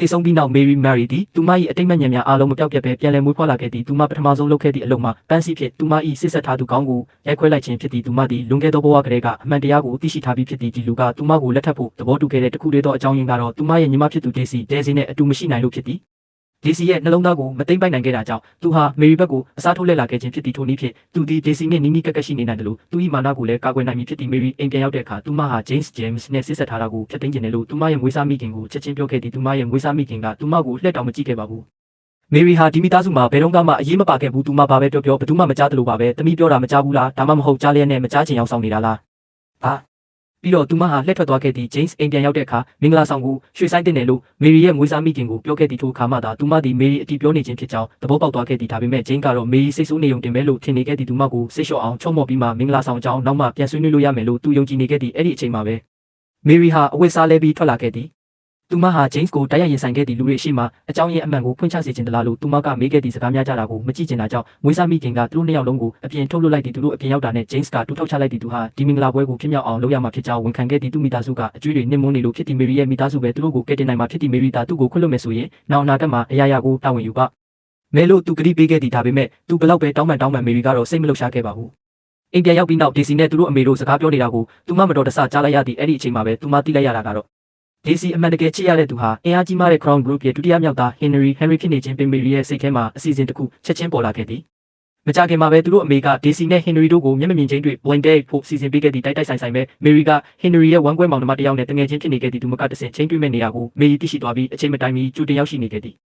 တေဆုံးပြီးနောက် Mary Mary သည်သူမ၏အတိတ်မှတ်ဉာဏ်များအားလုံးမပြောက်ပြတ်ဘဲပြန်လည်မွေးဖွားလာခဲ့သည်သူမပထမဆုံးလုပ်ခဲ့သည့်အလုပ်မှာပန်းစည်းဖြင့်သူမ၏စစ်ဆက်ထားသူကောင်းကိုရိုက်ခွဲလိုက်ခြင်းဖြစ်သည်သူမသည်လွန်ခဲ့သောဘဝကတည်းကအမှန်တရားကိုသိရှိထားပြီးဖြစ်သည်ဒီလူကသူမကိုလက်ထပ်ဖို့သဘောတူခဲ့တဲ့တခုတည်းသောအကြောင်းရင်းကတော့သူမရဲ့ညီမဖြစ်သူ Daisy နဲ့အတူမရှိနိုင်လို့ဖြစ်သည်Daisy ရဲ့နှလုံးသားကိုမသိမ့်ပိုက်နိုင်ခဲ့တာကြောင့်သူဟာ Mary ဘက်ကိုအစားထိုးလက်လာခဲ့ခြင်းဖြစ်သည်ထိုနည်းဖြင့်သူသည် Daisy နဲ့နီးနီးကပ်ကပ်ရှိနေနိုင်တယ်လို့သူ၏မာနကိုလည်းကာကွယ်နိုင်မည်ဖြစ်သည် Mary အိမ်ပြန်ရောက်တဲ့အခါသူမဟာ James နဲ့စစ်ဆက်ထားတာကိုဖျက်သိမ်းခြင်းတယ်လို့သူမရဲ့မွေးစားမိခင်ကိုချက်ချင်းပြောခဲ့သည်သူမရဲ့မွေးစားမိခင်ကသူမကိုလှည့်တောင်မကြည့်ခဲ့ပါဘူးMary ဟာဒီမိသားစုမှာဘယ်တော့မှအရေးမပါခဲ့ဘူးသူမဘာပဲပြောဘယ်သူမှမကြားသလိုပါပဲသမီးပြောတာမကြားဘူးလားဒါမှမဟုတ်ကြားလျက်နဲ့မကြားချင်အောင်ဆောင်နေတာလားပြီးတော့သူမဟာလှည့်ထွက်သွားခဲ့သည့် James အိမ်ပြန်ရောက်တဲ့အခါမင်္ဂလာဆောင်ကိုရွှေဆိုင်တင်တယ်လို့ Mary ရဲ့မွေးစားမိခင်ကိုပြောခဲ့သည့်ထိုအခါမှသာသူမသည် Mary အတီးပြောနေခြင်းဖြစ်ကြောင်းသဘောပေါက်သွားခဲ့သည်ဒါပေမဲ့ James ကတော့ Mary စိတ်ဆိုးနေုံတင်ပဲလို့ထင်နေခဲ့သည်သူမကိုစိတ်လျှော့အောင်ချော့မော့ပြီးမှမင်္ဂလာဆောင်အကြောင်းနောက်မှပြန်ဆွေးနွေးလို့ရမယ်လို့သူယုံကြည်နေခဲ့သည်အဲ့ဒီအချိန်မှာပဲ Mary ဟာအဝတ်စားလဲပြီးထွက်လာခဲ့သည်သူမဟာ James ကိုတိုက်ရိုက်ရင်ဆိုင်ခဲ့သည့်လူတွေရှိမှအကြောင်းရင်းအမှန်ကိုဖွင့်ချစေခြင်းတလားလို့သူမကမေးခဲ့သည့်စကားများကြတာကိုမကြည့်ချင်တာကြောင့်မွေးစားမိခင်ကသူတို့နှစ်ယောက်လုံးကိုအပြင်ထုတ်လွှတ်လိုက်သည်သူတို့အပြင်ရောက်တာနဲ့ James ကတူထောက်ချလိုက်သည်သူဟာဒီမင်္ဂလာပွဲကိုဖြစ်မြောက်အောင်လုပ်ရမှာဖြစ်ကြောင်းဝန်ခံခဲ့သည်သူမိသားစုကအကျွေးတွေနှိမ့်မွန်းနေလို့ဖြစ်သည် Mary ရဲ့မိသားစုပဲသူတို့ကိုကယ်တင်နိုင်မှာဖြစ်သည် Mary သာသူ့ကိုခွင့်လွှတ်မယ်ဆိုရင်နောက်အနာဂတ်မှာအရာရာကိုတာဝန်ယူပါမယ်လို့သူကတိပေးခဲ့သည်ဒါပေမဲ့သူဘလောက်ပဲတောင်းပန် Mary ကတော့စိတ်မလှုပ်ရှားခဲ့ပါဘူးအိမ်ပြန်ရောက်ပြီးနောက် Daisy နဲ့သူတို့အမေတို့စကားပြောနေတာကိုသူမမတော်တဆကြားလိုက်ရသည်အဲ့ဒီအချိန်မှာပဲသူမသိလိုက်ရတာကတော့Daisy အမှန်တကယ်ချစ်ရတဲ့သူဟာအင်အားကြီးမားတဲ့ Crown Group ရဲ့ဒုတိယမြောက်သား Henry ဖြစ်နေခြင်းပင် Mary ရဲ့စိတ်ထဲမှာအစီအစဉ်တစ်ခုချက်ချင်းပေါ်လာခဲ့သည်မကြခင်မှာပဲသူတို့အမေက Daisy နဲ့ Henry တို့ကိုမျက်မမြင်ချင်းတွေ့ blind date ဖို့စီစဉ်ပေးခဲ့သည့်တိုက်ဆိုင်ပဲ Mary က Henry ရဲ့ဝမ်းကွဲမောင်နှမတစ်ယောက်နဲ့တငယ်ချင်းဖြစ်နေခဲ့သည်သူမကတဆင့်ချင်းတွေ့မဲ့နေရာကို Mary သိရှိသွားပြီးအချိန်မတိုင်မီကြိုတင်ရောက်ရှိနေခဲ့သည်